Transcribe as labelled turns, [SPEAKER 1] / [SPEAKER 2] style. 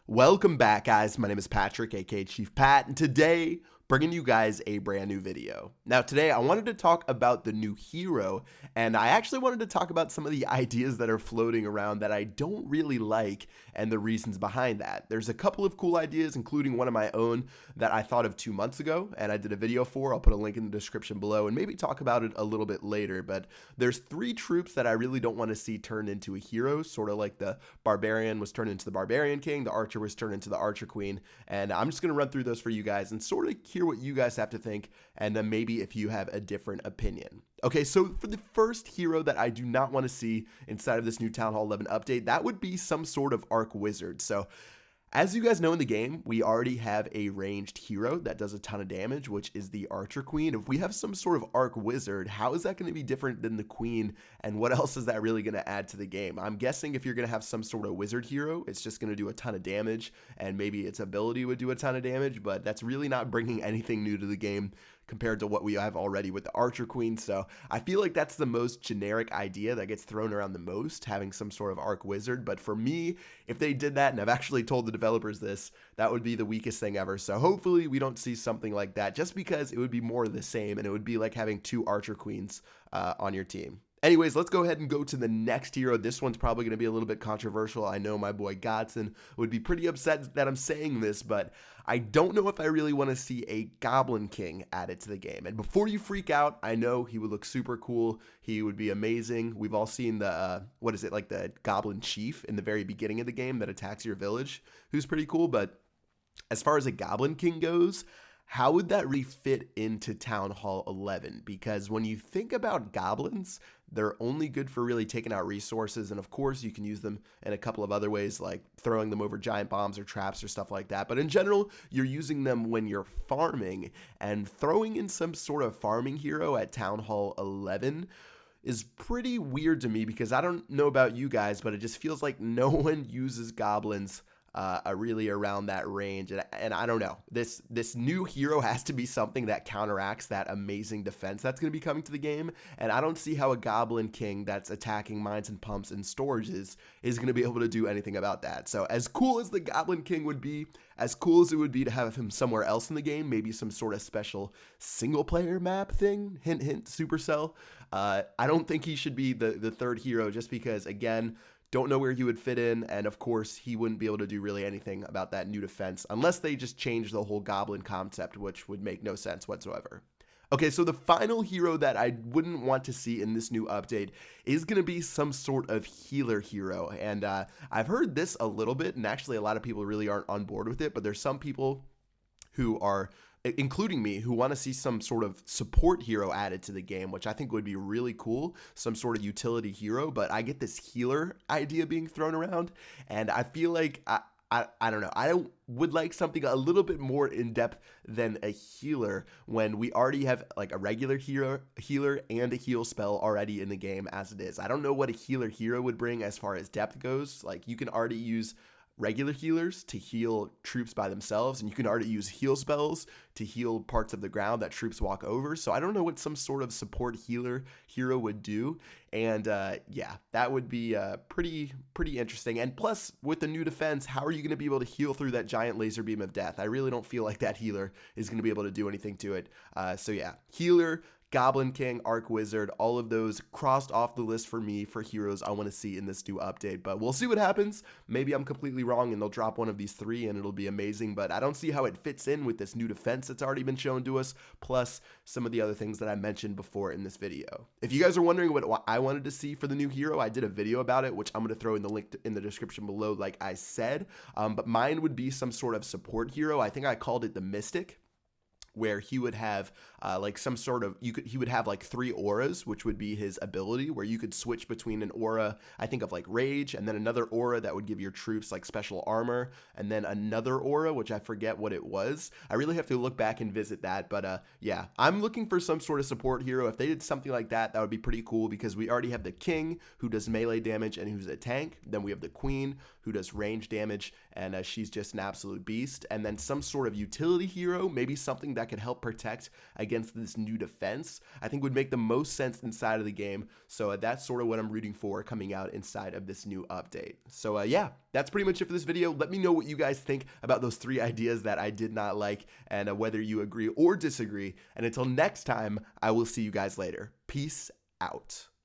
[SPEAKER 1] Welcome back, guys. My name is Patrick, aka Chief Pat, and today, bringing you guys a brand new video. Now, today, I wanted to talk about the new hero, and I actually wanted to talk about some of the ideas that are floating around that I don't really like and the reasons behind that. There's a couple of cool ideas, including one of my own that I thought of 2 months ago, and I did a video for. I'll put a link in the description below and maybe talk about it a little bit later, but there's 3 troops that I really don't want to see turned into a hero, sort of like the Barbarian was turned into the Barbarian King, the Archer was turned into the Archer Queen, and I'm just going to run through those for you guys and sort of hear what you guys have to think, and then maybe if you have a different opinion. Okay, so for the first hero that I do not want to see inside of this new Town Hall 11 update, that would be some sort of Arc Wizard. So as you guys know in the game, we already have a ranged hero that does a ton of damage, which is the Archer Queen. If we have some sort of Arc Wizard, how is that going to be different than the Queen, and what else is that really going to add to the game? I'm guessing if you're going to have some sort of Wizard hero, it's just going to do a ton of damage, and maybe its ability would do a ton of damage, but that's really not bringing anything new to the game compared to what we have already with the Archer Queen. So I feel like that's the most generic idea that gets thrown around the most, having some sort of Arc Wizard. But for me, if they did that, and I've actually told the developers this, that would be the weakest thing ever. So hopefully we don't see something like that, just because it would be more of the same, and it would be like having 2 Archer Queens on your team. Anyways, let's go ahead and go to the next hero. This one's probably going to be a little bit controversial. I know my boy Goblin would be pretty upset that I'm saying this, but I don't know if I really want to see a Goblin King added to the game. And before you freak out, I know he would look super cool. He would be amazing. We've all seen the, like the Goblin Chief in the very beginning of the game that attacks your village, who's pretty cool. But as far as a Goblin King goes, how would that really fit into Town Hall 11? Because when you think about goblins, they're only good for really taking out resources, and of course you can use them in a couple of other ways, like throwing them over giant bombs or traps or stuff like that. But in general, you're using them when you're farming, and throwing in some sort of farming hero at Town Hall 11 is pretty weird to me, because I don't know about you guys, but it just feels like no one uses goblins really around that range, and I don't know. This new hero has to be something that counteracts that amazing defense that's going to be coming to the game, and I don't see how a Goblin King that's attacking mines and pumps and storages is going to be able to do anything about that. So as cool as the Goblin King would be, as cool as it would be to have him somewhere else in the game, maybe some sort of special single player map thing, hint hint, Supercell, I don't think he should be the third hero, just because, again, don't know where he would fit in, and of course he wouldn't be able to do really anything about that new defense unless they just change the whole goblin concept, which would make no sense whatsoever. Okay, so the final hero that I wouldn't want to see in this new update is going to be some sort of healer hero, and I've heard this a little bit, and actually a lot of people really aren't on board with it, but there's some people who are, including me, who want to see some sort of support hero added to the game, which I think would be really cool, some sort of utility hero. But I get this healer idea being thrown around, and I feel like I don't know. I would like something a little bit more in depth than a healer, when we already have like a regular healer and a heal spell already in the game as it is. I don't know what a healer hero would bring as far as depth goes. Like, you can already use regular healers to heal troops by themselves, and you can already use heal spells to heal parts of the ground that troops walk over. So I don't know what some sort of support healer hero would do, and yeah, that would be pretty interesting. And plus, with the new defense, how are you going to be able to heal through that giant laser beam of death? I really don't feel like that healer is going to be able to do anything to it. So yeah, healer, Goblin King, Arc Wizard, all of those crossed off the list for me for heroes I want to see in this new update. But we'll see what happens. Maybe I'm completely wrong and they'll drop one of these 3 and it'll be amazing, but I don't see how it fits in with this new defense that's already been shown to us, plus some of the other things that I mentioned before in this video. If you guys are wondering what I wanted to see for the new hero, I did a video about it, which I'm going to throw in the link in the description below, like I said, but mine would be some sort of support hero. I think I called it the Mystic, where he would have like some sort of, he would have like 3 auras, which would be his ability, where you could switch between an aura, I think of like rage, and then another aura that would give your troops like special armor, and then another aura, which I forget what it was. I really have to look back and visit that, but yeah, I'm looking for some sort of support hero. If they did something like that, that would be pretty cool, because we already have the King, who does melee damage and who's a tank. Then we have the Queen, who does range damage, and she's just an absolute beast. And then some sort of utility hero, maybe something that could help protect against this new defense, I think would make the most sense inside of the game. So that's sort of what I'm rooting for coming out inside of this new update. So yeah, that's pretty much it for this video. Let me know what you guys think about those 3 ideas that I did not like, and whether you agree or disagree. And until next time, I will see you guys later. Peace out.